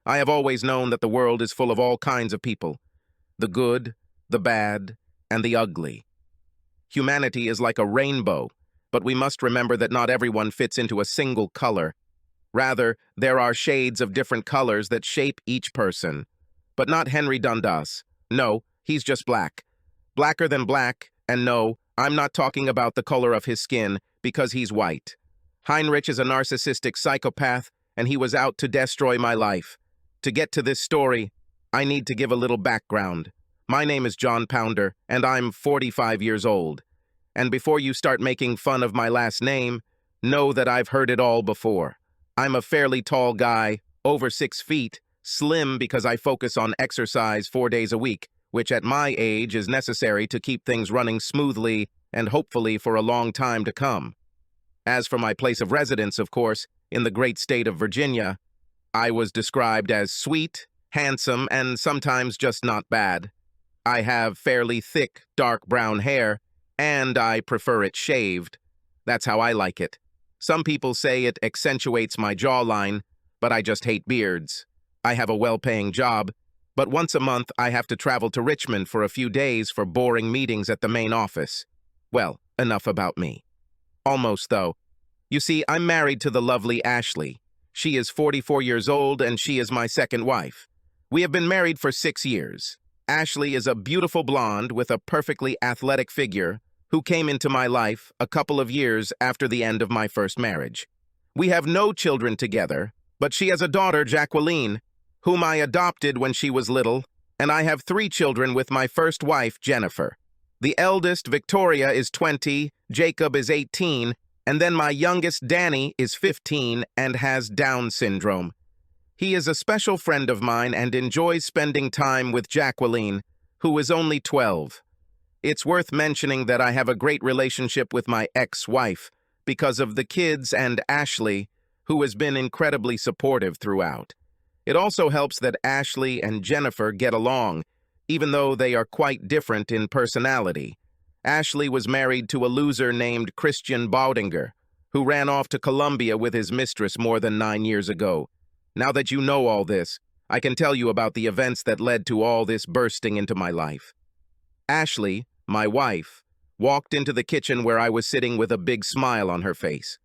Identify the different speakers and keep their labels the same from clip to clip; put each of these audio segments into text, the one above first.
Speaker 1: I have always known that the world is full of all kinds of people. The good, the bad, and the ugly. Humanity is like a rainbow, but we must remember that not everyone fits into a single color. Rather, there are shades of different colors that shape each person. But not Henry Dundas. No, he's just black. Blacker than black, and no, I'm not talking about the color of his skin, because he's white. Heinrich is a narcissistic psychopath, and he was out to destroy my life. To get to this story, I need to give a little background. My name is John Pounder, and I'm 45 years old. And before you start making fun of my last name, know that I've heard it all before. I'm a fairly tall guy, over 6 feet, slim because I focus on exercise 4 days a week, which at my age is necessary to keep things running smoothly and hopefully for a long time to come. As for my place of residence, of course, in the great state of Virginia, I was described as sweet, handsome, and sometimes just not bad. I have fairly thick, dark brown hair, and I prefer it shaved. That's how I like it. Some people say it accentuates my jawline, but I just hate beards. I have a well-paying job, but once a month I have to travel to Richmond for a few days for boring meetings at the main office. Well, enough about me. Almost, though. You see, I'm married to the lovely Ashley. She is 44 years old, and she is my second wife. We have been married for 6 years. Ashley is a beautiful blonde with a perfectly athletic figure who came into my life a couple of years after the end of my first marriage. We have no children together, but she has a daughter, Jacqueline, whom I adopted when she was little, and I have 3 children with my first wife, Jennifer. The eldest, Victoria, is 20, Jacob is 18, and then my youngest, Danny, is 15 and has Down syndrome. He is a special friend of mine and enjoys spending time with Jacqueline, who is only 12. It's worth mentioning that I have a great relationship with my ex-wife because of the kids and Ashley, who has been incredibly supportive throughout. It also helps that Ashley and Jennifer get along, even though they are quite different in personality. Ashley was married to a loser named Christian Baudinger, who ran off to Colombia with his mistress more than 9 years ago. Now that you know all this, I can tell you about the events that led to all this bursting into my life. Ashley, my wife, walked into the kitchen where I was sitting with a big smile on her face.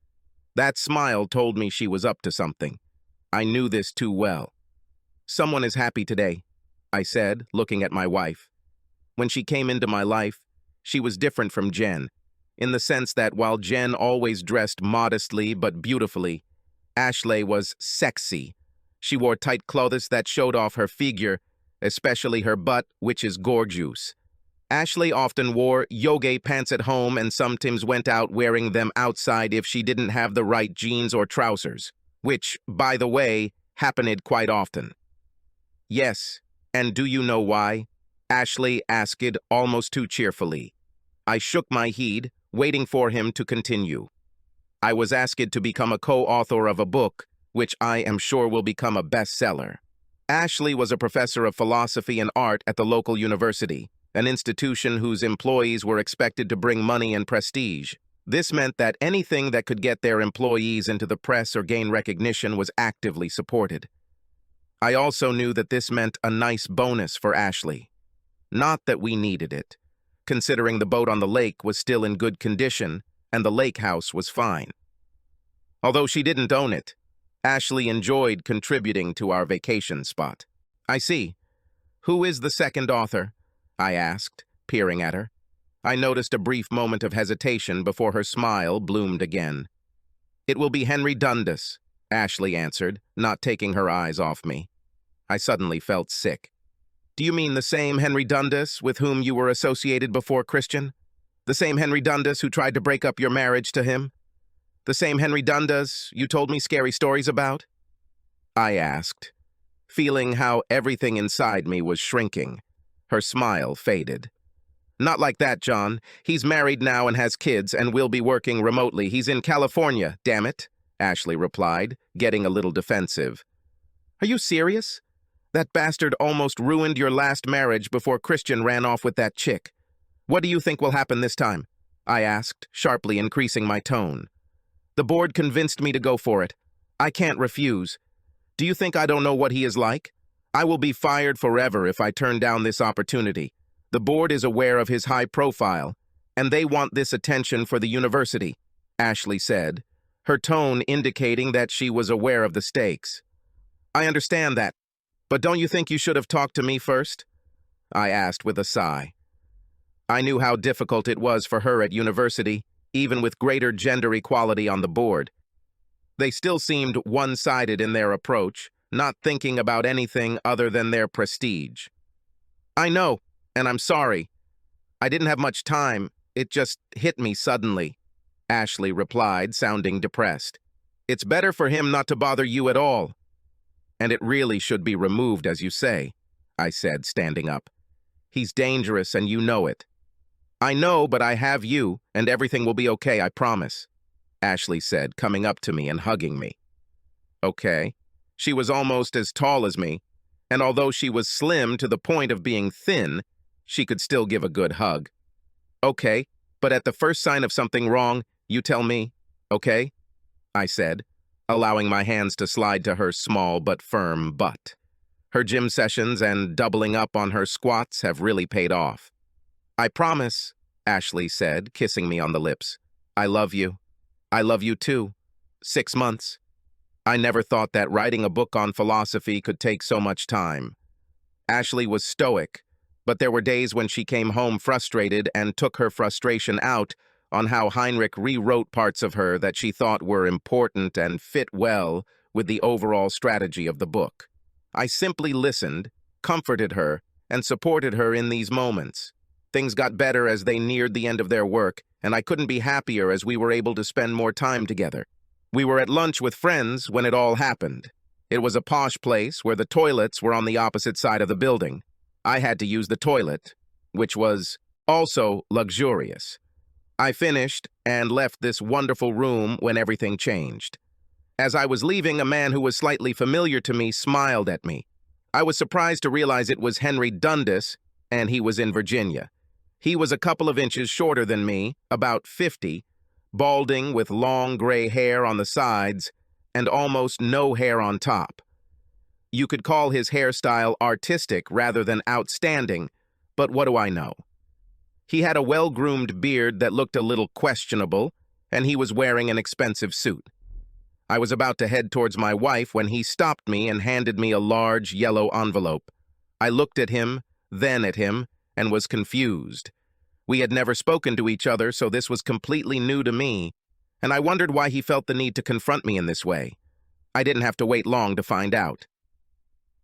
Speaker 1: That smile told me she was up to something. I knew this too well. "Someone is happy today," I said, looking at my wife. When she came into my life, she was different from Jen, in the sense that while Jen always dressed modestly but beautifully, Ashley was sexy. She wore tight clothes that showed off her figure, especially her butt, which is gorgeous. Ashley often wore yoga pants at home and sometimes went out wearing them outside if she didn't have the right jeans or trousers, which, by the way, happened quite often. "Yes, and do you know why?" Ashley asked almost too cheerfully. I shook my head, waiting for him to continue. "I was asked to become a co-author of a book, which I am sure will become a bestseller." Ashley was a professor of philosophy and art at the local university, an institution whose employees were expected to bring money and prestige. This meant that anything that could get their employees into the press or gain recognition was actively supported. I also knew that this meant a nice bonus for Ashley. Not that we needed it, considering the boat on the lake was still in good condition and the lake house was fine. Although she didn't own it, Ashley enjoyed contributing to our vacation spot. "I see. Who is the second author?" I asked, peering at her. I noticed a brief moment of hesitation before her smile bloomed again. "It will be Henry Dundas," Ashley answered, not taking her eyes off me. I suddenly felt sick. "Do you mean the same Henry Dundas with whom you were associated before, Christian? The same Henry Dundas who tried to break up your marriage to him? The same Henry Dundas you told me scary stories about?" I asked, feeling how everything inside me was shrinking. Her smile faded. "Not like that, John. He's married now and has kids and will be working remotely. He's in California, damn it," Ashley replied, getting a little defensive. "Are you serious? That bastard almost ruined your last marriage before Christian ran off with that chick. What do you think will happen this time?" I asked, sharply increasing my tone. "The board convinced me to go for it. I can't refuse. Do Do you think I don't know what he is like? I will be fired forever if I turn down this opportunity. The board is aware of his high profile, and they want this attention for the university, Ashley said, her tone indicating that she was aware of the stakes. I understand that, but don't you think you should have talked to me first? I asked with a sigh. I knew how difficult it was for her at university, even with greater gender equality on the board. They still seemed one-sided in their approach, not thinking about anything other than their prestige. I know, and I'm sorry. I didn't have much time. It just hit me suddenly, Ashley replied, sounding depressed. It's better for him not to bother you at all. And it really should be removed, as you say, I said, standing up. He's dangerous, and you know it. I know, but I have you, and everything will be okay, I promise, Ashley said, coming up to me and hugging me. Okay. She was almost as tall as me, and although she was slim to the point of being thin, she could still give a good hug. Okay, but at the first sign of something wrong, you tell me, okay? I said, allowing my hands to slide to her small but firm butt. Her gym sessions and doubling up on her squats have really paid off. I promise, Ashley said, kissing me on the lips. I love you. I love you too. 6 months. I never thought that writing a book on philosophy could take so much time. Ashley was stoic, but there were days when she came home frustrated and took her frustration out on how Heinrich rewrote parts of her that she thought were important and fit well with the overall strategy of the book. I simply listened, comforted her, and supported her in these moments. Things got better as they neared the end of their work, and I couldn't be happier as we were able to spend more time together. We were at lunch with friends when it all happened. It was a posh place where the toilets were on the opposite side of the building. I had to use the toilet, which was also luxurious. I finished and left this wonderful room when everything changed. As I was leaving, a man who was slightly familiar to me smiled at me. I was surprised to realize it was Henry Dundas, and he was in Virginia. He was a couple of inches shorter than me, about 50, balding with long gray hair on the sides and almost no hair on top. You could call his hairstyle artistic rather than outstanding, but what do I know? He had a well-groomed beard that looked a little questionable, and he was wearing an expensive suit. I was about to head towards my wife when he stopped me and handed me a large yellow envelope. I looked at him, then at him, and was confused. We had never spoken to each other, so this was completely new to me, and I wondered why he felt the need to confront me in this way. I didn't have to wait long to find out.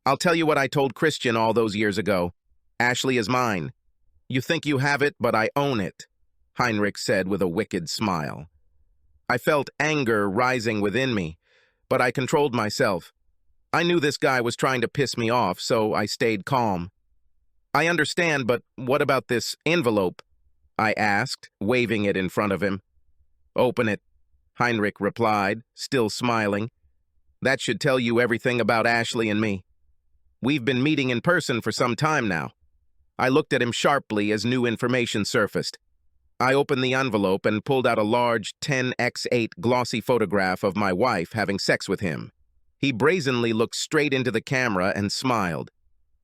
Speaker 1: I'll tell you what I told Christian all those years ago. Ashley is mine. You think you have it, but I own it, Heinrich said with a wicked smile. I felt anger rising within me, but I controlled myself. I knew this guy was trying to piss me off, so I stayed calm. I understand, but what about this envelope? I asked, waving it in front of him. Open it, Heinrich replied, still smiling. That should tell you everything about Ashley and me. We've been meeting in person for some time now. I looked at him sharply as new information surfaced. I opened the envelope and pulled out a large 10x8 glossy photograph of my wife having sex with him. He brazenly looked straight into the camera and smiled.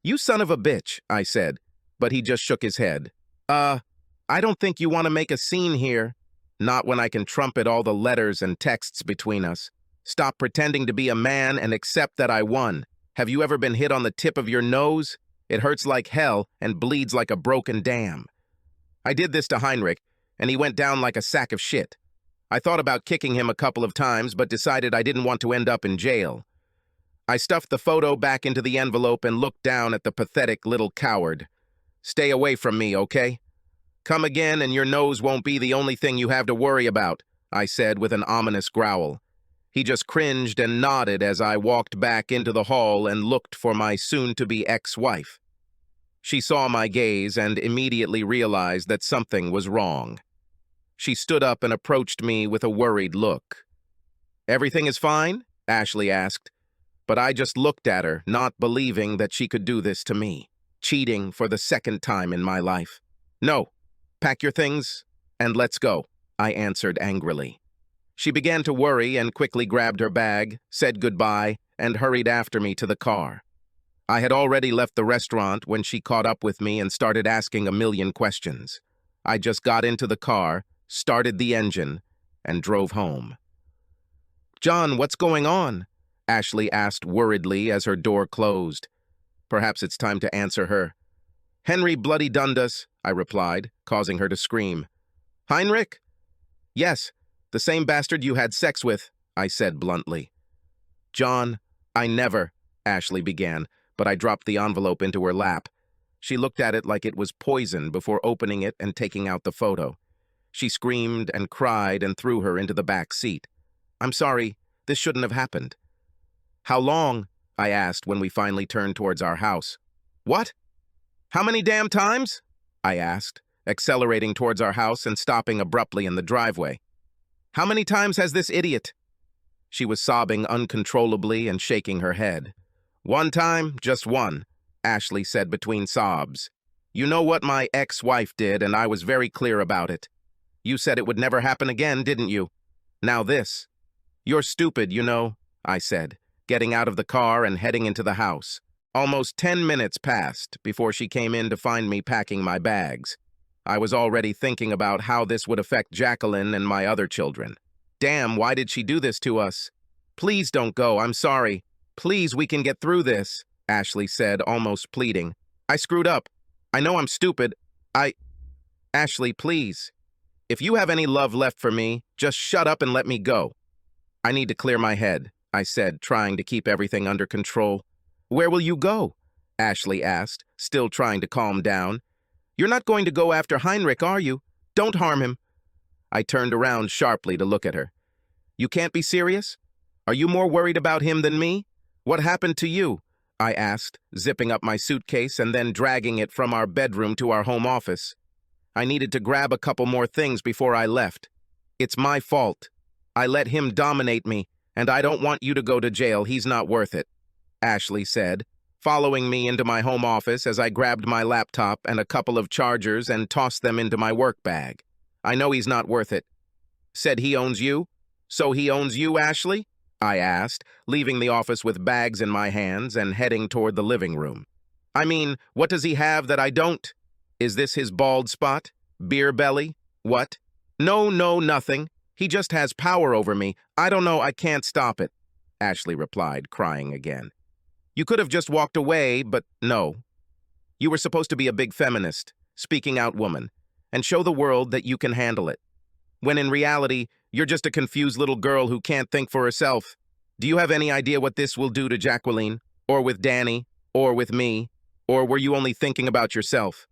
Speaker 1: You son of a bitch, I said, but he just shook his head. I don't think you want to make a scene here. Not when I can trumpet all the letters and texts between us. Stop pretending to be a man and accept that I won. Have you ever been hit on the tip of your nose? It hurts like hell and bleeds like a broken dam. I did this to Heinrich, and he went down like a sack of shit. I thought about kicking him a couple of times, but decided I didn't want to end up in jail. I stuffed the photo back into the envelope and looked down at the pathetic little coward. Stay away from me, okay? Come again and your nose won't be the only thing you have to worry about, I said with an ominous growl. He just cringed and nodded as I walked back into the hall and looked for my soon-to-be ex-wife. She saw my gaze and immediately realized that something was wrong. She stood up and approached me with a worried look. Everything is fine? Ashley asked. But I just looked at her, not believing that she could do this to me, cheating for the second time in my life. No, pack your things and let's go, I answered angrily. She began to worry and quickly grabbed her bag, said goodbye, and hurried after me to the car. I had already left the restaurant when she caught up with me and started asking a million questions. I just got into the car, started the engine, and drove home. "John, what's going on?" Ashley asked worriedly as her door closed. Perhaps it's time to answer her. "Henry bloody Dundas," I replied, causing her to scream. "Heinrich?" "Yes, the same bastard you had sex with," I said bluntly. "John, I never," Ashley began, but I dropped the envelope into her lap. She looked at it like it was poison before opening it and taking out the photo. She screamed and cried and threw her into the back seat. "I'm sorry, this shouldn't have happened." "How long?" I asked when we finally turned towards our house. "What? How many damn times?" I asked, accelerating towards our house and stopping abruptly in the driveway. "How many times has this idiot?" She was sobbing uncontrollably and shaking her head. "One time, just one," Ashley said between sobs. "You know what my ex-wife did, and I was very clear about it. You said it would never happen again, didn't you? Now this." "You're stupid, you know," I said, getting out of the car and heading into the house. Almost 10 minutes passed before she came in to find me packing my bags. I was already thinking about how this would affect Jacqueline and my other children. Damn, why did she do this to us? "Please don't go, I'm sorry. Please, we can get through this," Ashley said, almost pleading. "I screwed up. I know I'm stupid. Ashley, please. If you have any love left for me, just shut up and let me go." "I need to clear my head," I said, trying to keep everything under control. "Where will you go?" Ashley asked, still trying to calm down. "You're not going to go after Heinrich, are you? Don't harm him." I turned around sharply to look at her. "You can't be serious? Are you more worried about him than me? What happened to you?" I asked, zipping up my suitcase and then dragging it from our bedroom to our home office. I needed to grab a couple more things before I left. "It's my fault. I let him dominate me, and I don't want you to go to jail. He's not worth it," Ashley said, following me into my home office as I grabbed my laptop and a couple of chargers and tossed them into my work bag. "I know he's not worth it." "Said he owns you? So he owns you, Ashley?" I asked, leaving the office with bags in my hands and heading toward the living room. "I mean, what does he have that I don't? Is this his bald spot? Beer belly? What?" No, nothing. He just has power over me. I don't know, I can't stop it," Ashley replied, crying again. "You could have just walked away, but no. You were supposed to be a big feminist, speaking out woman, and show the world that you can handle it. When in reality, you're just a confused little girl who can't think for herself. Do you have any idea what this will do to Jacqueline, or with Danny, or with me? Or were you only thinking about yourself?"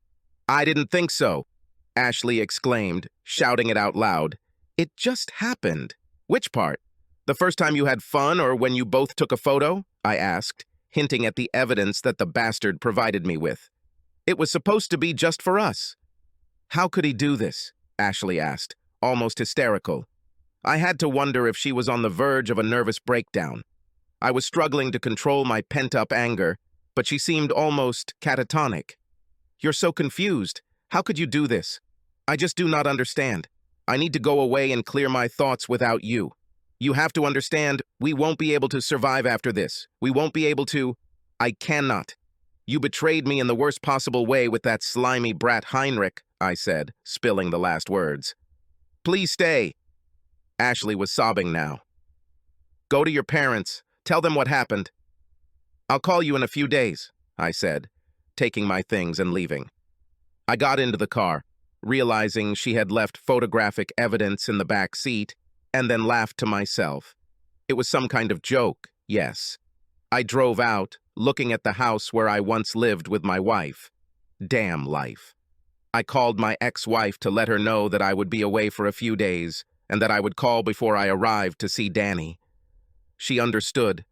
Speaker 1: "I didn't think so," Ashley exclaimed, shouting it out loud. "It just happened." "Which part? The first time you had fun or when you both took a photo?" I asked, hinting at the evidence that the bastard provided me with. "It was supposed to be just for us." "How could he do this?" Ashley asked, almost hysterical. I had to wonder if she was on the verge of a nervous breakdown. I was struggling to control my pent-up anger, but she seemed almost catatonic. "You're so confused. How could you do this? I just do not understand. I need to go away and clear my thoughts without you. You have to understand, we won't be able to survive after this. We won't be able to. I cannot. You betrayed me in the worst possible way with that slimy brat Heinrich," I said, spilling the last words. "Please stay." Ashley was sobbing now. "Go to your parents. Tell them what happened." "I'll call you in a few days," I said, taking my things and leaving. I got into the car, realizing she had left photographic evidence in the back seat, and then laughed to myself. It was some kind of joke, yes. I drove out, looking at the house where I once lived with my wife. Damn life. I called my ex-wife to let her know that I would be away for a few days, and that I would call before I arrived to see Danny. She understood,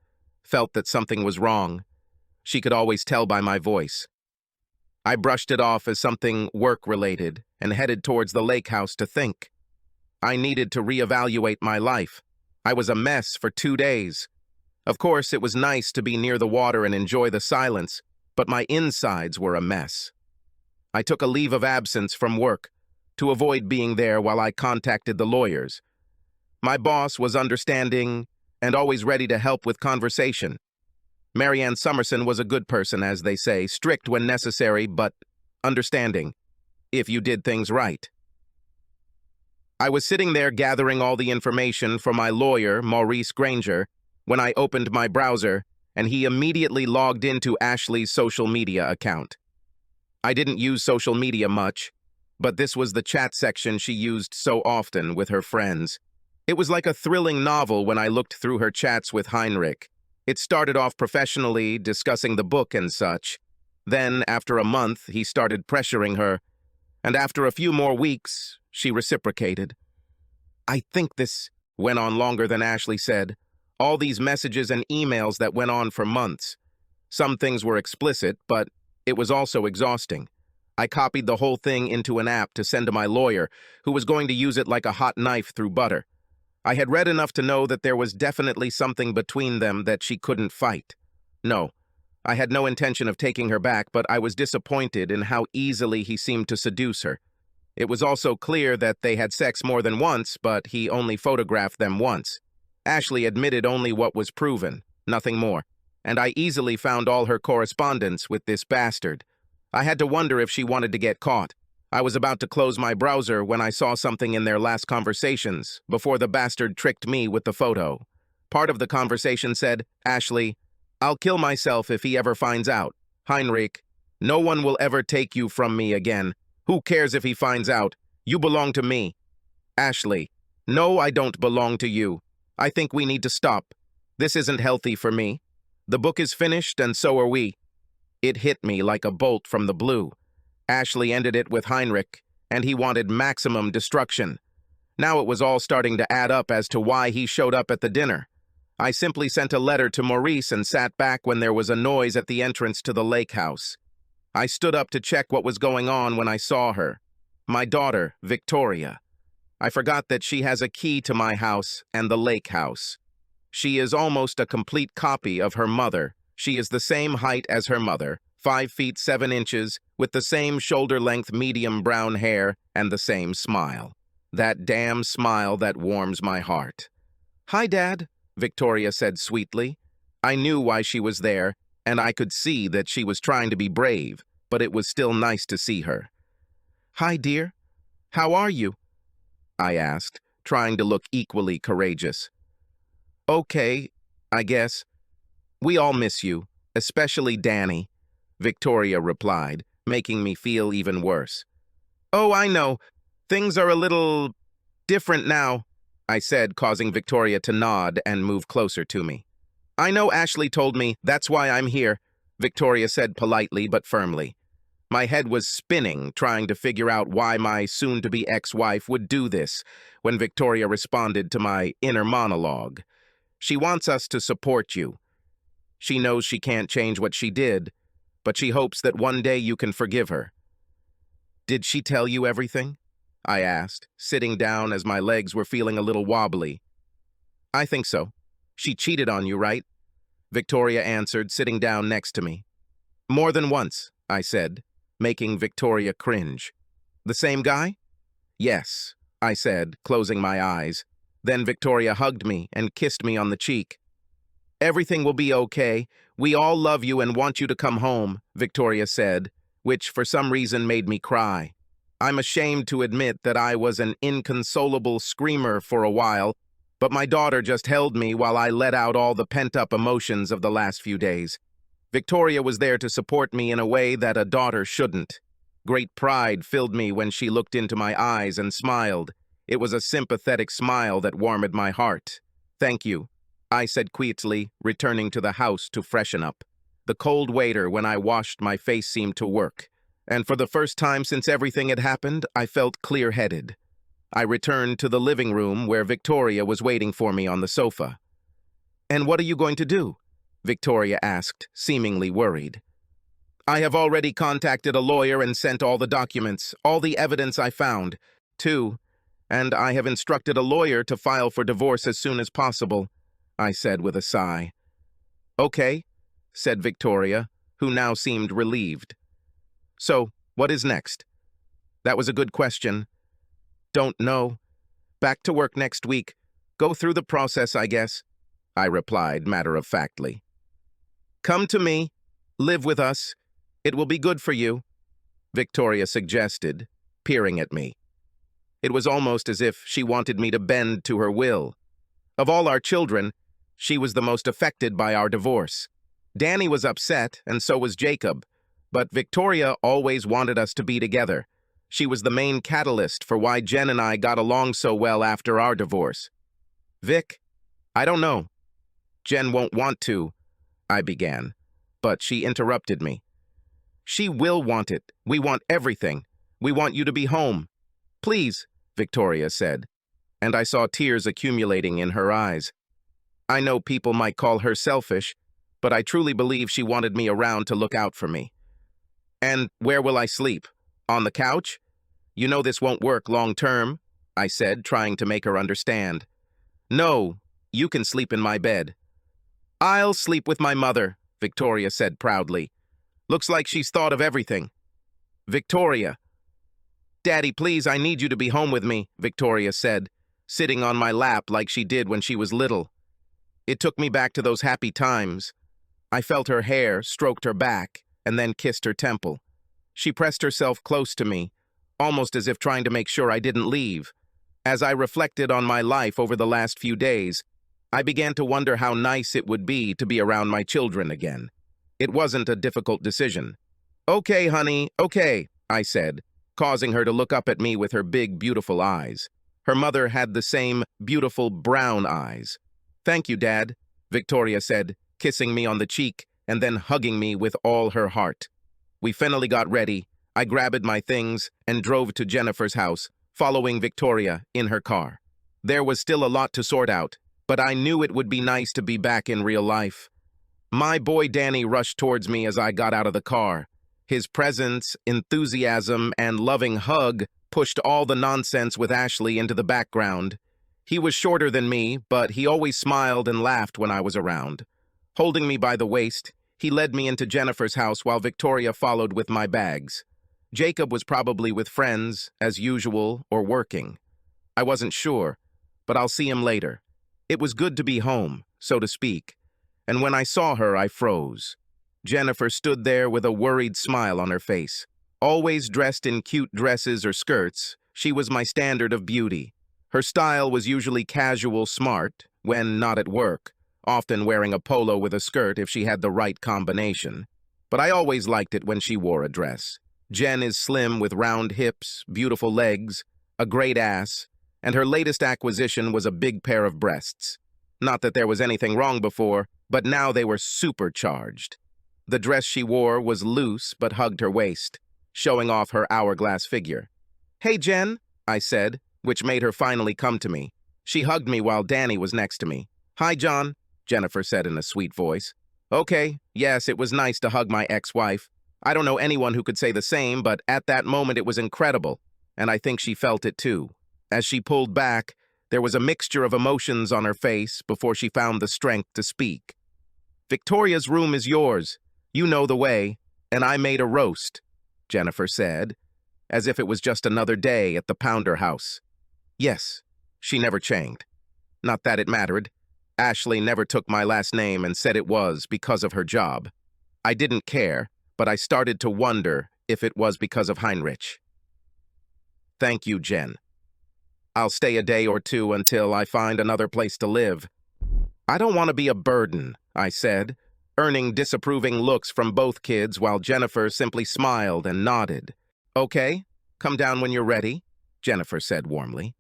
Speaker 1: felt that something was wrong. She could always tell by my voice. I brushed it off as something work-related and headed towards the lake house to think. I needed to reevaluate my life. I was a mess for 2 days. Of course, it was nice to be near the water and enjoy the silence, but my insides were a mess. I took a leave of absence from work to avoid being there while I contacted the lawyers. My boss was understanding and always ready to help with conversation. Marianne Summerson was a good person, as they say, strict when necessary, but understanding, if you did things right. I was sitting there gathering all the information for my lawyer, Maurice Granger, when I opened my browser, and he immediately logged into Ashley's social media account. I didn't use social media much, but this was the chat section she used so often with her friends. It was like a thrilling novel when I looked through her chats with Heinrich. It started off professionally, discussing the book and such. Then, after a month, he started pressuring her, and after a few more weeks, she reciprocated. I think this went on longer than Ashley said. All these messages and emails that went on for months. Some things were explicit, but it was also exhausting. I copied the whole thing into an app to send to my lawyer, who was going to use it like a hot knife through butter. I had read enough to know that there was definitely something between them that she couldn't fight. No, I had no intention of taking her back, but I was disappointed in how easily he seemed to seduce her. It was also clear that they had sex more than once, but he only photographed them once. Ashley admitted only what was proven, nothing more, and I easily found all her correspondence with this bastard. I had to wonder if she wanted to get caught. I was about to close my browser when I saw something in their last conversations, before the bastard tricked me with the photo. Part of the conversation said, Ashley, I'll kill myself if he ever finds out. Heinrich, no one will ever take you from me again. Who cares if he finds out? You belong to me. Ashley, no, I don't belong to you. I think we need to stop. This isn't healthy for me. The book is finished and so are we. It hit me like a bolt from the blue. Ashley ended it with Heinrich, and he wanted maximum destruction. Now it was all starting to add up as to why he showed up at the dinner. I simply sent a letter to Maurice and sat back when there was a noise at the entrance to the lake house. I stood up to check what was going on when I saw her. My daughter, Victoria. I forgot that she has a key to my house and the lake house. She is almost a complete copy of her mother. She is the same height as her mother, 5 feet 7 inches, with the same shoulder-length medium brown hair and the same smile. That damn smile that warms my heart. Hi, Dad, Victoria said sweetly. I knew why she was there, and I could see that she was trying to be brave, but it was still nice to see her. Hi, dear. How are you? I asked, trying to look equally courageous. Okay, I guess. We all miss you, especially Danny, Victoria replied, making me feel even worse. Oh, I know. Things are a little different now, I said, causing Victoria to nod and move closer to me. I know Ashley told me, that's why I'm here, Victoria said politely but firmly. My head was spinning, trying to figure out why my soon-to-be ex-wife would do this, when Victoria responded to my inner monologue. She wants us to support you. She knows she can't change what she did, but she hopes that one day you can forgive her. Did she tell you everything? I asked, sitting down as my legs were feeling a little wobbly. I think so. She cheated on you, right? Victoria answered, sitting down next to me. More than once, I said, making Victoria cringe. The same guy? Yes, I said, closing my eyes. Then Victoria hugged me and kissed me on the cheek. Everything will be okay. We all love you and want you to come home, Victoria said, which for some reason made me cry. I'm ashamed to admit that I was an inconsolable screamer for a while, but my daughter just held me while I let out all the pent-up emotions of the last few days. Victoria was there to support me in a way that a daughter shouldn't. Great pride filled me when she looked into my eyes and smiled. It was a sympathetic smile that warmed my heart. Thank you, I said quietly, returning to the house to freshen up. The cold water when I washed my face seemed to work, and for the first time since everything had happened, I felt clear-headed. I returned to the living room where Victoria was waiting for me on the sofa. And what are you going to do? Victoria asked, seemingly worried. I have already contacted a lawyer and sent all the documents, all the evidence I found, too, and I have instructed a lawyer to file for divorce as soon as possible, I said with a sigh. Okay, said Victoria, who now seemed relieved. So, what is next? That was a good question. Don't know. Back to work next week. Go through the process, I guess, I replied matter-of-factly. Come to me. Live with us. It will be good for you, Victoria suggested, peering at me. It was almost as if she wanted me to bend to her will. Of all our children, she was the most affected by our divorce. Danny was upset, and so was Jacob, but Victoria always wanted us to be together. She was the main catalyst for why Jen and I got along so well after our divorce. Vic, I don't know. Jen won't want to, I began, but she interrupted me. She will want it. We want everything. We want you to be home. Please, Victoria said, and I saw tears accumulating in her eyes. I know people might call her selfish, but I truly believe she wanted me around to look out for me. And where will I sleep? On the couch? You know this won't work long term, I said, trying to make her understand. No, you can sleep in my bed. I'll sleep with my mother, Victoria said proudly. Looks like she's thought of everything. Victoria. Daddy, please, I need you to be home with me, Victoria said, sitting on my lap like she did when she was little. It took me back to those happy times. I felt her hair, stroked her back, and then kissed her temple. She pressed herself close to me, almost as if trying to make sure I didn't leave. As I reflected on my life over the last few days, I began to wonder how nice it would be to be around my children again. It wasn't a difficult decision. Okay, honey, okay, I said, causing her to look up at me with her big, beautiful eyes. Her mother had the same beautiful brown eyes. Thank you, Dad, Victoria said, kissing me on the cheek and then hugging me with all her heart. We finally got ready. I grabbed my things and drove to Jennifer's house, following Victoria in her car. There was still a lot to sort out, but I knew it would be nice to be back in real life. My boy Danny rushed towards me as I got out of the car. His presence, enthusiasm, and loving hug pushed all the nonsense with Ashley into the background. He was shorter than me, but he always smiled and laughed when I was around. Holding me by the waist, he led me into Jennifer's house while Victoria followed with my bags. Jacob was probably with friends, as usual, or working. I wasn't sure, but I'll see him later. It was good to be home, so to speak, and when I saw her, I froze. Jennifer stood there with a worried smile on her face. Always dressed in cute dresses or skirts, she was my standard of beauty. Her style was usually casual smart, when not at work, often wearing a polo with a skirt if she had the right combination. But I always liked it when she wore a dress. Jen is slim with round hips, beautiful legs, a great ass, and her latest acquisition was a big pair of breasts. Not that there was anything wrong before, but now they were supercharged. The dress she wore was loose but hugged her waist, showing off her hourglass figure. Hey, Jen, I said, which made her finally come to me. She hugged me while Danny was next to me. Hi, John, Jennifer said in a sweet voice. Okay, yes, it was nice to hug my ex-wife. I don't know anyone who could say the same, but at that moment it was incredible, and I think she felt it too. As she pulled back, there was a mixture of emotions on her face before she found the strength to speak. Victoria's room is yours. You know the way, and I made a roast, Jennifer said, as if it was just another day at the Pounder house. Yes, she never changed. Not that it mattered. Ashley never took my last name and said it was because of her job. I didn't care, but I started to wonder if it was because of Heinrich. Thank you, Jen. I'll stay a day or two until I find another place to live. I don't want to be a burden, I said, earning disapproving looks from both kids while Jennifer simply smiled and nodded. Okay, come down when you're ready, Jennifer said warmly.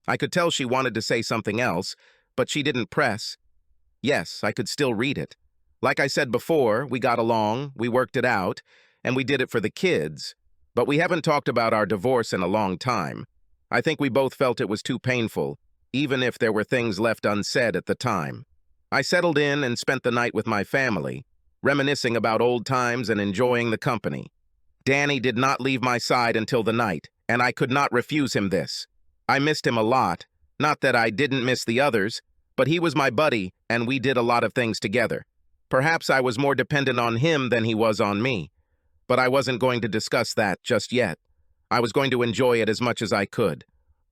Speaker 1: I could tell she wanted to say something else, but she didn't press. Yes, I could still read it. Like I said before, we got along, we worked it out, and we did it for the kids. But we haven't talked about our divorce in a long time. I think we both felt it was too painful, even if there were things left unsaid at the time. I settled in and spent the night with my family, reminiscing about old times and enjoying the company. Danny did not leave my side until the night, and I could not refuse him this. I missed him a lot, not that I didn't miss the others, but he was my buddy, and we did a lot of things together. Perhaps I was more dependent on him than he was on me, but I wasn't going to discuss that just yet. I was going to enjoy it as much as I could.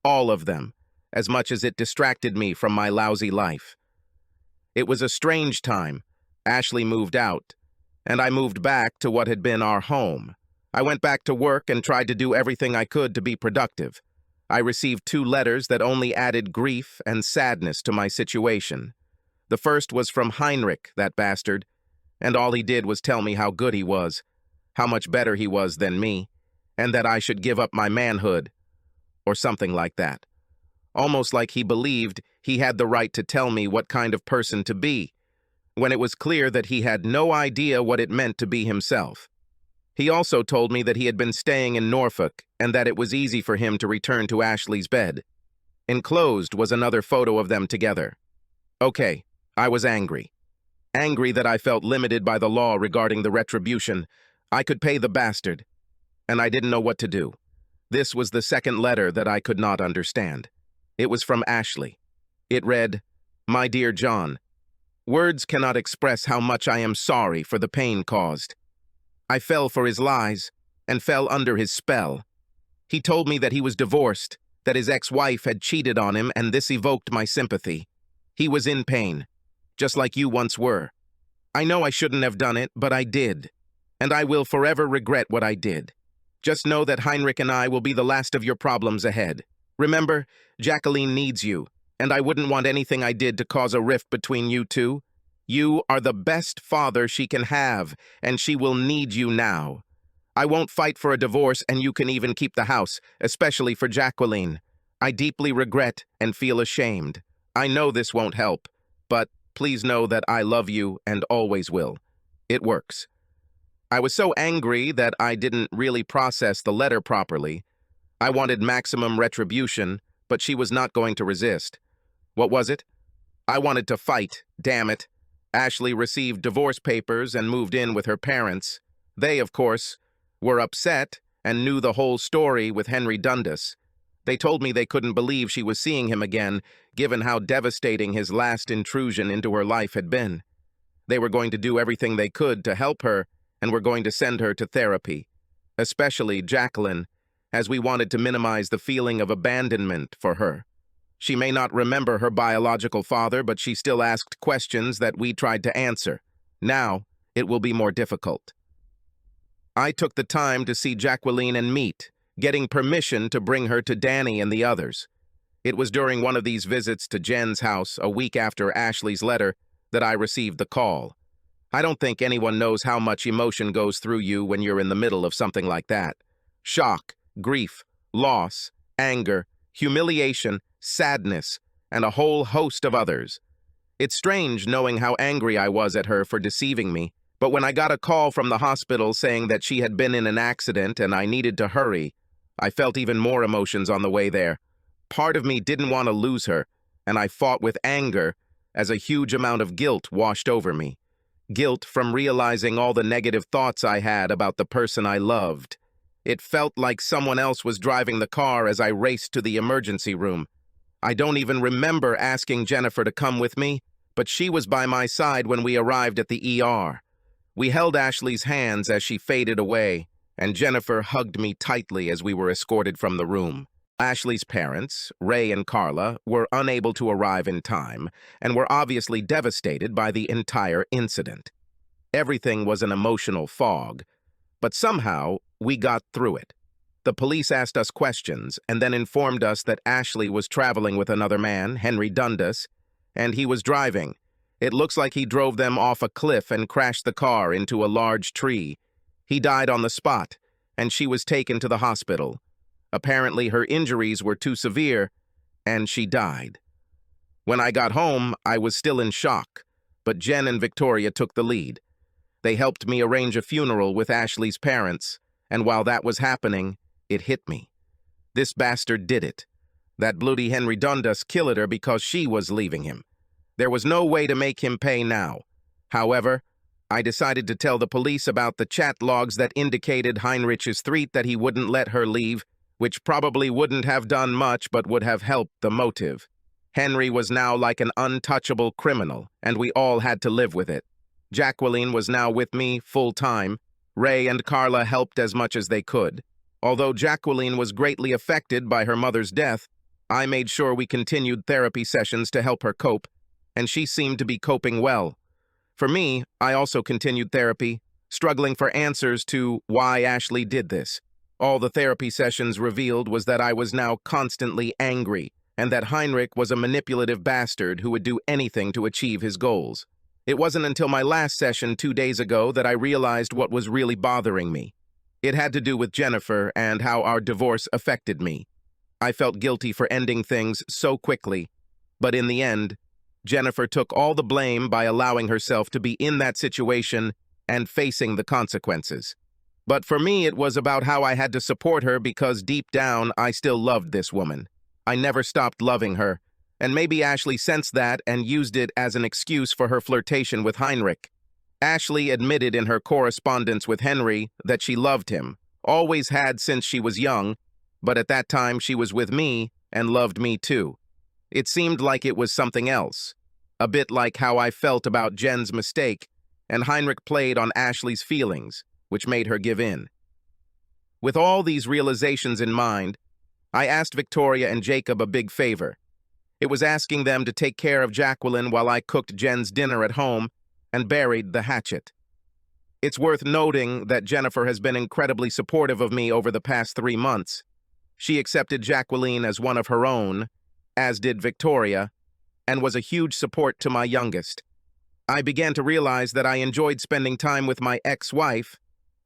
Speaker 1: All of them. as much as it distracted me from my lousy life. It was a strange time. Ashley moved out, and I moved back to what had been our home. I went back to work and tried to do everything I could to be productive. I received 2 letters that only added grief and sadness to my situation. The first was from Heinrich, that bastard, and all he did was tell me how good he was, how much better he was than me, and that I should give up my manhood, or something like that. Almost like he believed he had the right to tell me what kind of person to be, when it was clear that he had no idea what it meant to be himself. He also told me that he had been staying in Norfolk and that it was easy for him to return to Ashley's bed. Enclosed was another photo of them together. Okay, I was angry. Angry that I felt limited by the law regarding the retribution. I could pay the bastard, and I didn't know what to do. This was the second letter that I could not understand. It was from Ashley. It read, "My dear John, words cannot express how much I am sorry for the pain caused. I fell for his lies and fell under his spell. He told me that he was divorced, that his ex-wife had cheated on him, and this evoked my sympathy. He was in pain, just like you once were. I know I shouldn't have done it, but I did, and I will forever regret what I did. Just know that Heinrich and I will be the last of your problems ahead. Remember, Jacqueline needs you, and I wouldn't want anything I did to cause a rift between you two. You are the best father she can have, and she will need you now. I won't fight for a divorce, and you can even keep the house, especially for Jacqueline. I deeply regret and feel ashamed. I know this won't help, but please know that I love you and always will. It works." I was so angry that I didn't really process the letter properly. I wanted maximum retribution, but she was not going to resist. What was it? I wanted to fight, damn it. Ashley received divorce papers and moved in with her parents. They, of course, were upset and knew the whole story with Henry Dundas. They told me they couldn't believe she was seeing him again, given how devastating his last intrusion into her life had been. They were going to do everything they could to help her and were going to send her to therapy, especially Jacqueline, as we wanted to minimize the feeling of abandonment for her. She may not remember her biological father, but she still asked questions that we tried to answer. Now, it will be more difficult. I took the time to see Jacqueline and meet, getting permission to bring her to Danny and the others. It was during one of these visits to Jen's house, a week after Ashley's letter, that I received the call. I don't think anyone knows how much emotion goes through you when you're in the middle of something like that. Shock, grief, loss, anger, humiliation, sadness, and a whole host of others. It's strange knowing how angry I was at her for deceiving me, but when I got a call from the hospital saying that she had been in an accident and I needed to hurry, I felt even more emotions on the way there. Part of me didn't want to lose her, and I fought with anger as a huge amount of guilt washed over me. Guilt from realizing all the negative thoughts I had about the person I loved. It felt like someone else was driving the car as I raced to the emergency room. I don't even remember asking Jennifer to come with me, but she was by my side when we arrived at the ER. We held Ashley's hands as she faded away, and Jennifer hugged me tightly as we were escorted from the room. Ashley's parents, Ray and Carla, were unable to arrive in time and were obviously devastated by the entire incident. Everything was an emotional fog, but somehow we got through it. The police asked us questions and then informed us that Ashley was traveling with another man, Henry Dundas, and he was driving. It looks like he drove them off a cliff and crashed the car into a large tree. He died on the spot, and she was taken to the hospital. Apparently, her injuries were too severe, and she died. When I got home, I was still in shock, but Jen and Victoria took the lead. They helped me arrange a funeral with Ashley's parents, and while that was happening, it hit me. This bastard did it. That bloody Henry Dundas killed her because she was leaving him. There was no way to make him pay now. However, I decided to tell the police about the chat logs that indicated Heinrich's threat that he wouldn't let her leave, which probably wouldn't have done much but would have helped the motive. Henry was now like an untouchable criminal, and we all had to live with it. Jacqueline was now with me full-time. Ray and Carla helped as much as they could. Although Jacqueline was greatly affected by her mother's death, I made sure we continued therapy sessions to help her cope, and she seemed to be coping well. For me, I also continued therapy, struggling for answers to why Ashley did this. All the therapy sessions revealed was that I was now constantly angry, and that Heinrich was a manipulative bastard who would do anything to achieve his goals. It wasn't until my last session 2 days ago that I realized what was really bothering me. It had to do with Jennifer and how our divorce affected me. I felt guilty for ending things so quickly, but in the end, Jennifer took all the blame by allowing herself to be in that situation and facing the consequences. But for me, it was about how I had to support her because deep down, I still loved this woman. I never stopped loving her, and maybe Ashley sensed that and used it as an excuse for her flirtation with Heinrich. Ashley admitted in her correspondence with Henry that she loved him, always had since she was young, but at that time she was with me and loved me too. It seemed like it was something else, a bit like how I felt about Jen's mistake, and Heinrich played on Ashley's feelings, which made her give in. With all these realizations in mind, I asked Victoria and Jacob a big favor. It was asking them to take care of Jacqueline while I cooked Jen's dinner at home and buried the hatchet. It's worth noting that Jennifer has been incredibly supportive of me over the past 3 months. She accepted Jacqueline as one of her own, as did Victoria, and was a huge support to my youngest. I began to realize that I enjoyed spending time with my ex-wife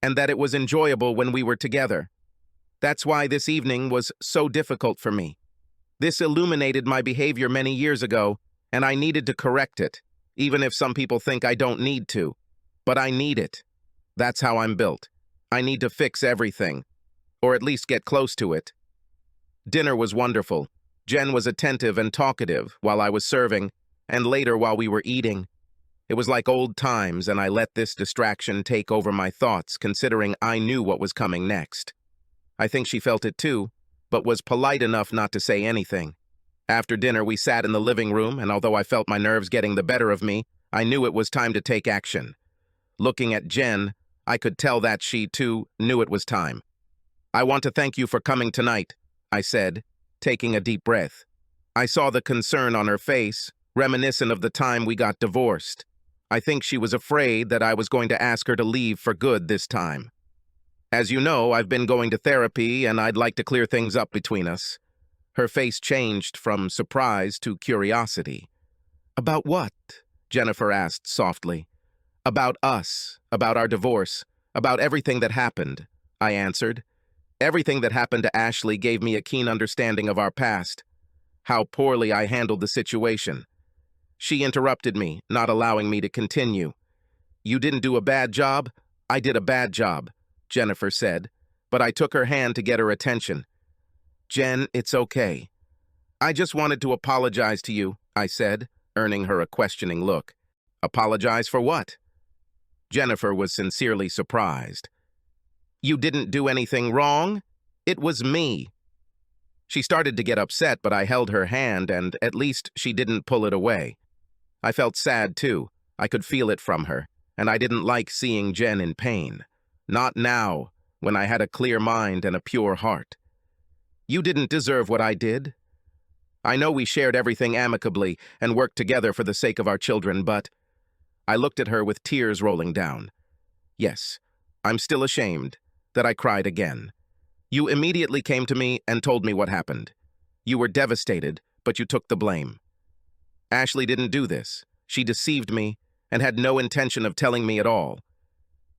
Speaker 1: and that it was enjoyable when we were together. That's why this evening was so difficult for me. This illuminated my behavior many years ago, and I needed to correct it, even if some people think I don't need to. But I need it. That's how I'm built. I need to fix everything, or at least get close to it. Dinner was wonderful. Jen was attentive and talkative while I was serving, and later while we were eating. It was like old times, and I let this distraction take over my thoughts, considering I knew what was coming next. I think she felt it too, but was polite enough not to say anything. After dinner, we sat in the living room, and although I felt my nerves getting the better of me, I knew it was time to take action. Looking at Jen, I could tell that she, too, knew it was time. "I want to thank you for coming tonight," I said, taking a deep breath. I saw the concern on her face, reminiscent of the time we got divorced. I think she was afraid that I was going to ask her to leave for good this time. "As you know, I've been going to therapy, and I'd like to clear things up between us." Her face changed from surprise to curiosity. "About what?" Jennifer asked softly. "About us, about our divorce, about everything that happened," I answered. Everything that happened to Ashley gave me a keen understanding of our past, how poorly I handled the situation. She interrupted me, not allowing me to continue. "You didn't do a bad job? I did a bad job," Jennifer said, but I took her hand to get her attention. "Jen, it's okay. I just wanted to apologize to you," I said, earning her a questioning look. "Apologize for what?" Jennifer was sincerely surprised. "You didn't do anything wrong. It was me." She started to get upset, but I held her hand, and at least she didn't pull it away. I felt sad, too. I could feel it from her, and I didn't like seeing Jen in pain. Not now, when I had a clear mind and a pure heart. "You didn't deserve what I did. I know we shared everything amicably and worked together for the sake of our children, but—" I looked at her with tears rolling down. "Yes, I'm still ashamed that I cried again. You immediately came to me and told me what happened. You were devastated, but you took the blame. Ashley didn't do this. She deceived me and had no intention of telling me at all.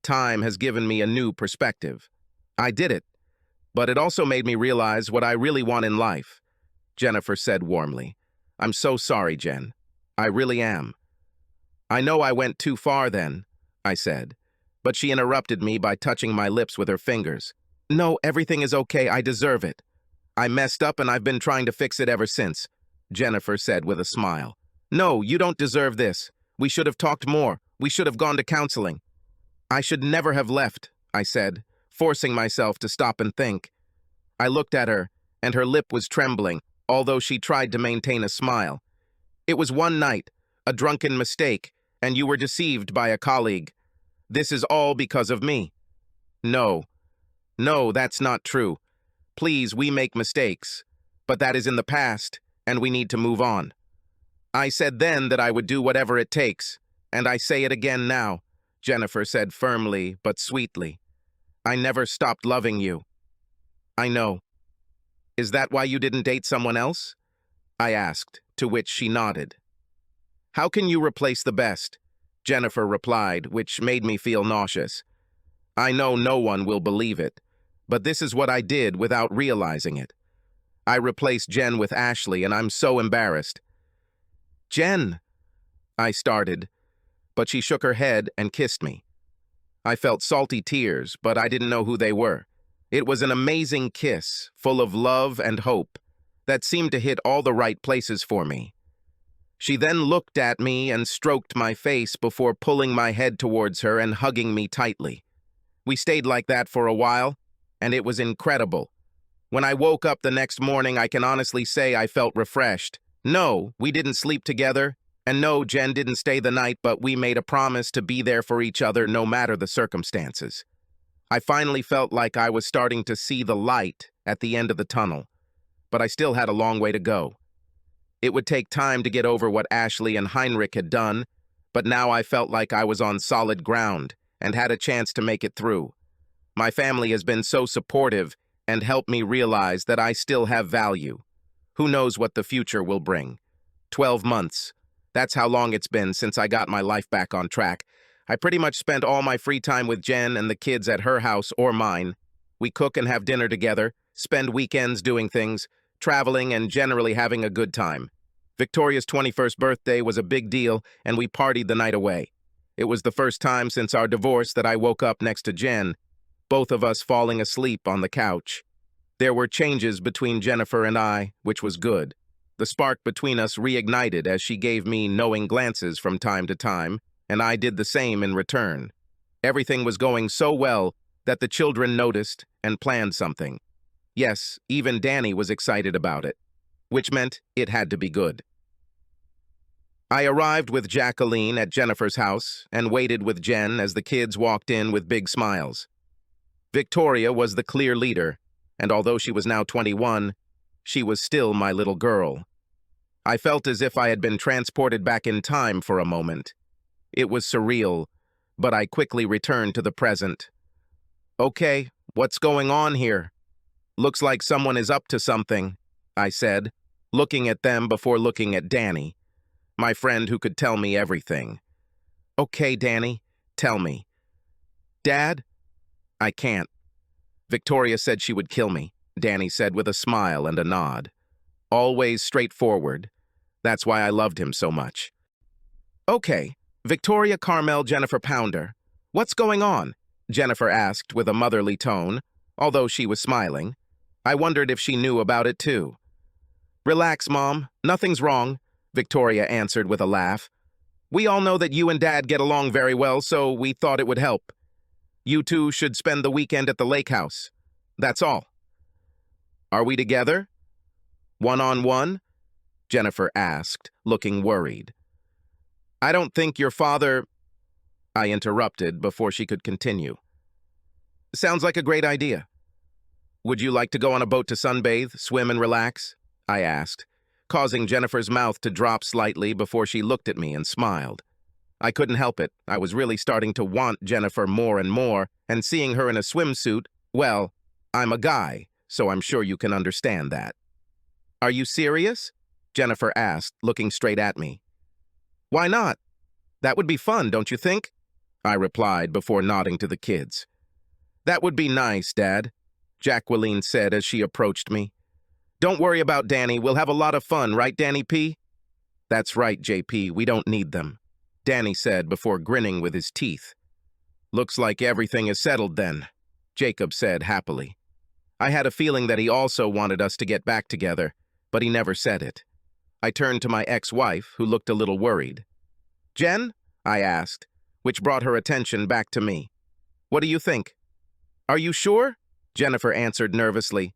Speaker 1: Time has given me a new perspective. I did it, but it also made me realize what I really want in life," Jennifer said warmly. "I'm so sorry, Jen. I really am." "I know I went too far then," I said, but she interrupted me by touching my lips with her fingers. "No, everything is okay. I deserve it. I messed up and I've been trying to fix it ever since," Jennifer said with a smile. "No, you don't deserve this. We should have talked more. We should have gone to counseling." "I should never have left," I said, forcing myself to stop and think. I looked at her, and her lip was trembling, although she tried to maintain a smile. "It was one night, a drunken mistake, and you were deceived by a colleague. This is all because of me." No, that's not true. Please, we make mistakes. but that is in the past, and we need to move on. I said then that I would do whatever it takes, and I say it again now, Jennifer said firmly but sweetly. I never stopped loving you. I know. Is that why you didn't date someone else? I asked, to which she nodded. How can you replace the best? Jennifer replied, which made me feel nauseous. I know no one will believe it, but this is what I did without realizing it. I replaced Jen with Ashley, and I'm so embarrassed. Jen, I started, but she shook her head and kissed me. I felt salty tears, but I didn't know who they were. It was an amazing kiss, full of love and hope, that seemed to hit all the right places for me. She then looked at me and stroked my face before pulling my head towards her and hugging me tightly. We stayed like that for a while, and it was incredible. When I woke up the next morning, I can honestly say I felt refreshed. No, we didn't sleep together, and no, Jen didn't stay the night, but we made a promise to be there for each other no matter the circumstances. I finally felt like I was starting to see the light at the end of the tunnel, but I still had a long way to go. It would take time to get over what Ashley and Heinrich had done, but now I felt like I was on solid ground and had a chance to make it through. My family has been so supportive and helped me realize that I still have value. Who knows what the future will bring? 12 months. That's how long it's been since I got my life back on track. I pretty much spent all my free time with Jen and the kids at her house or mine. We cook and have dinner together, spend weekends doing things, traveling, and generally having a good time. Victoria's 21st birthday was a big deal, and we partied the night away. It was the first time since our divorce that I woke up next to Jen, both of us falling asleep on the couch. There were changes between Jennifer and I, which was good. The spark between us reignited as she gave me knowing glances from time to time, and I did the same in return. Everything was going so well that the children noticed and planned something. Yes, even Danny was excited about it, which meant it had to be good. I arrived with Jacqueline at Jennifer's house and waited with Jen as the kids walked in with big smiles. Victoria was the clear leader, and although she was now 21, she was still my little girl. I felt as if I had been transported back in time for a moment. It was surreal, but I quickly returned to the present. Okay, what's going on here? Looks like someone is up to something, I said, looking at them before looking at Danny, my friend who could tell me everything. Okay, Danny, tell me. Dad? I can't. Victoria said she would kill me, Danny said with a smile and a nod. Always straightforward. That's why I loved him so much. Okay, Victoria Carmel Jennifer Pounder. What's going on? Jennifer asked with a motherly tone, although she was smiling. I wondered if she knew about it too. Relax, Mom. Nothing's wrong, Victoria answered with a laugh. We all know that you and Dad get along very well, so we thought it would help. You two should spend the weekend at the lake house. That's all. Are we together? One-on-one? Jennifer asked, looking worried. I don't think your father... I interrupted before she could continue. Sounds like a great idea. Would you like to go on a boat to sunbathe, swim, and relax? I asked, causing Jennifer's mouth to drop slightly before she looked at me and smiled. I couldn't help it. I was really starting to want Jennifer more and more, and seeing her in a swimsuit, well, I'm a guy, so I'm sure you can understand that. Are you serious? Jennifer asked, looking straight at me. Why not? That would be fun, don't you think? I replied before nodding to the kids. That would be nice, Dad, Jacqueline said as she approached me. Don't worry about Danny. We'll have a lot of fun, right, Danny P? That's right, JP. We don't need them, Danny said before grinning with his teeth. Looks like everything is settled then, Jacob said happily. I had a feeling that he also wanted us to get back together, but he never said it. I turned to my ex-wife, who looked a little worried. Jen? I asked, which brought her attention back to me. What do you think? Are you sure? Jennifer answered nervously.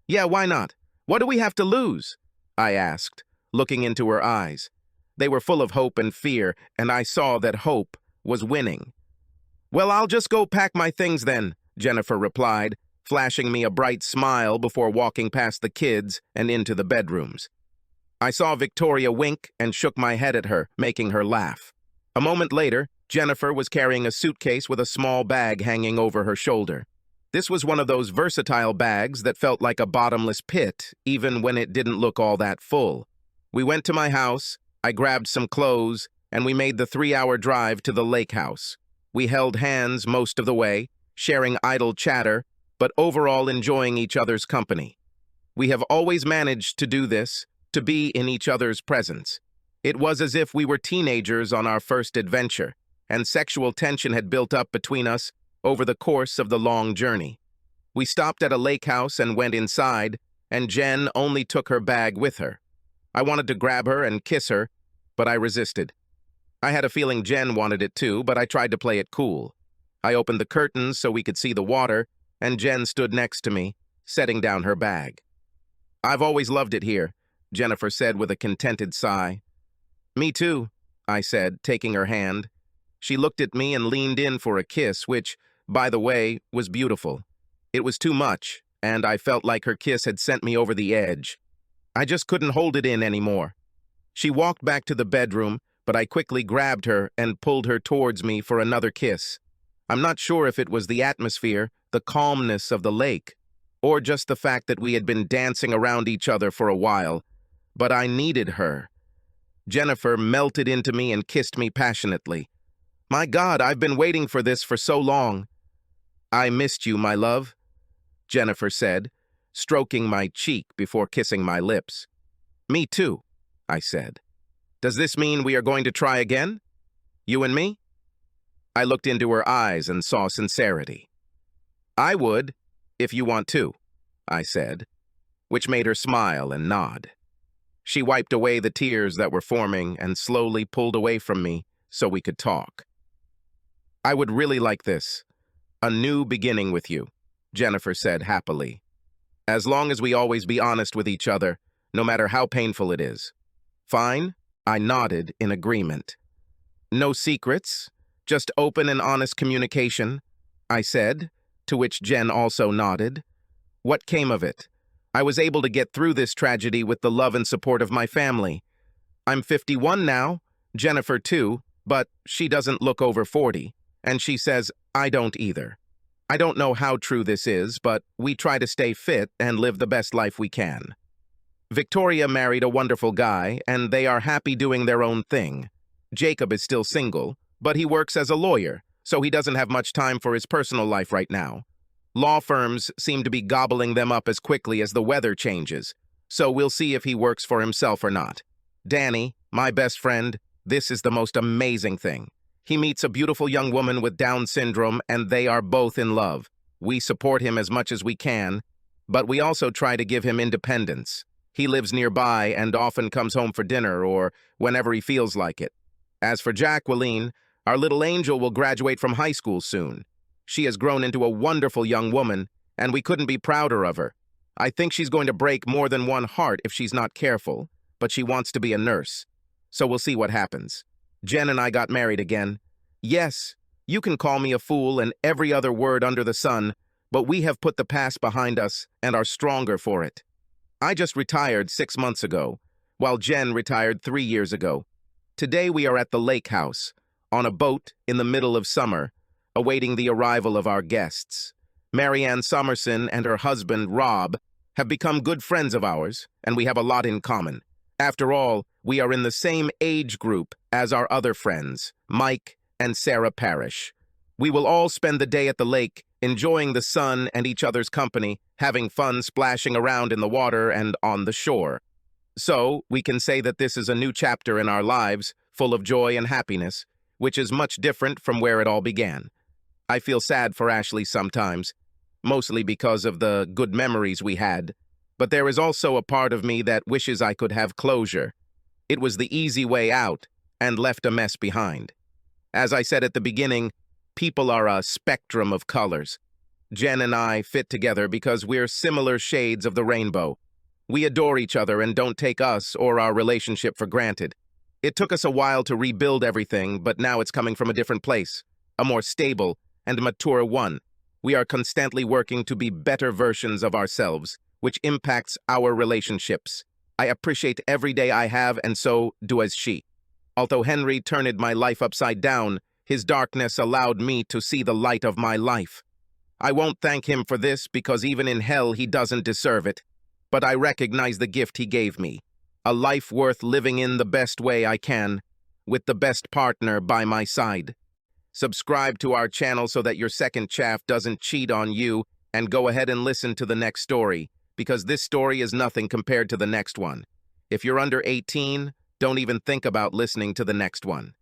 Speaker 1: Yeah, why not? What do we have to lose? I asked, looking into her eyes. They were full of hope and fear, and I saw that hope was winning. Well, I'll just go pack my things then, Jennifer replied, flashing me a bright smile before walking past the kids and into the bedrooms. I saw Victoria wink and shook my head at her, making her laugh. A moment later, Jennifer was carrying a suitcase with a small bag hanging over her shoulder. This was one of those versatile bags that felt like a bottomless pit, even when it didn't look all that full. We went to my house, I grabbed some clothes, and we made the 3-hour drive to the lake house. We held hands most of the way, sharing idle chatter, but overall enjoying each other's company. We have always managed to do this, to be in each other's presence. It was as if we were teenagers on our first adventure, and sexual tension had built up between us over the course of the long journey. We stopped at a lake house and went inside, and Jen only took her bag with her. I wanted to grab her and kiss her, but I resisted. I had a feeling Jen wanted it too, but I tried to play it cool. I opened the curtains so we could see the water, and Jen stood next to me, setting down her bag. "I've always loved it here," Jennifer said with a contented sigh. "Me too," I said, taking her hand. She looked at me and leaned in for a kiss, which, by the way, was beautiful. It was too much, and I felt like her kiss had sent me over the edge. I just couldn't hold it in anymore. She walked back to the bedroom, but I quickly grabbed her and pulled her towards me for another kiss. I'm not sure if it was the atmosphere, the calmness of the lake, or just the fact that we had been dancing around each other for a while, but I needed her. Jennifer melted into me and kissed me passionately. "My God, I've been waiting for this for so long." "I missed you, my love," Jennifer said, stroking my cheek before kissing my lips. "Me too," I said. "Does this mean we are going to try again? You and me?" I looked into her eyes and saw sincerity. "I would, if you want to," I said, which made her smile and nod. She wiped away the tears that were forming and slowly pulled away from me so we could talk. "I would really like this. A new beginning with you," Jennifer said happily. "As long as we always be honest with each other, no matter how painful it is." "Fine," I nodded in agreement. "No secrets, just open and honest communication," I said, to which Jen also nodded. "What came of it? I was able to get through this tragedy with the love and support of my family. I'm 51 now, Jennifer too, but she doesn't look over 40, and she says I don't either. I don't know how true this is, but we try to stay fit and live the best life we can. Victoria married a wonderful guy, and they are happy doing their own thing. Jacob is still single, but he works as a lawyer, so he doesn't have much time for his personal life right now. Law firms seem to be gobbling them up as quickly as the weather changes, so we'll see if he works for himself or not. Danny, my best friend, this is the most amazing thing. He meets a beautiful young woman with Down syndrome, and they are both in love. We support him as much as we can, but we also try to give him independence. He lives nearby and often comes home for dinner or whenever he feels like it. As for Jacqueline, our little angel will graduate from high school soon. She has grown into a wonderful young woman, and we couldn't be prouder of her. I think she's going to break more than one heart if she's not careful, but she wants to be a nurse. So we'll see what happens. Jen and I got married again. Yes, you can call me a fool and every other word under the sun, but we have put the past behind us and are stronger for it. I just retired 6 months ago, while Jen retired 3 years ago. Today we are at the lake house, on a boat in the middle of summer, awaiting the arrival of our guests. Marianne Summerson and her husband, Rob, have become good friends of ours, and we have a lot in common. After all, we are in the same age group as our other friends, Mike and Sarah Parrish. We will all spend the day at the lake, enjoying the sun and each other's company, having fun splashing around in the water and on the shore. So, we can say that this is a new chapter in our lives, full of joy and happiness, which is much different from where it all began. I feel sad for Ashley sometimes, mostly because of the good memories we had, but there is also a part of me that wishes I could have closure. It was the easy way out and left a mess behind. As I said at the beginning, people are a spectrum of colors. Jen and I fit together because we're similar shades of the rainbow. We adore each other and don't take us or our relationship for granted. It took us a while to rebuild everything, but now it's coming from a different place, a more stable and mature one. We are constantly working to be better versions of ourselves, which impacts our relationships. I appreciate every day I have, and so does she. Although Henry turned my life upside down, his darkness allowed me to see the light of my life. I won't thank him for this because even in hell he doesn't deserve it. But I recognize the gift he gave me. A life worth living in the best way I can, with the best partner by my side. Subscribe to our channel so that your second chaff doesn't cheat on you, and go ahead and listen to the next story, because this story is nothing compared to the next one. If you're under 18, don't even think about listening to the next one.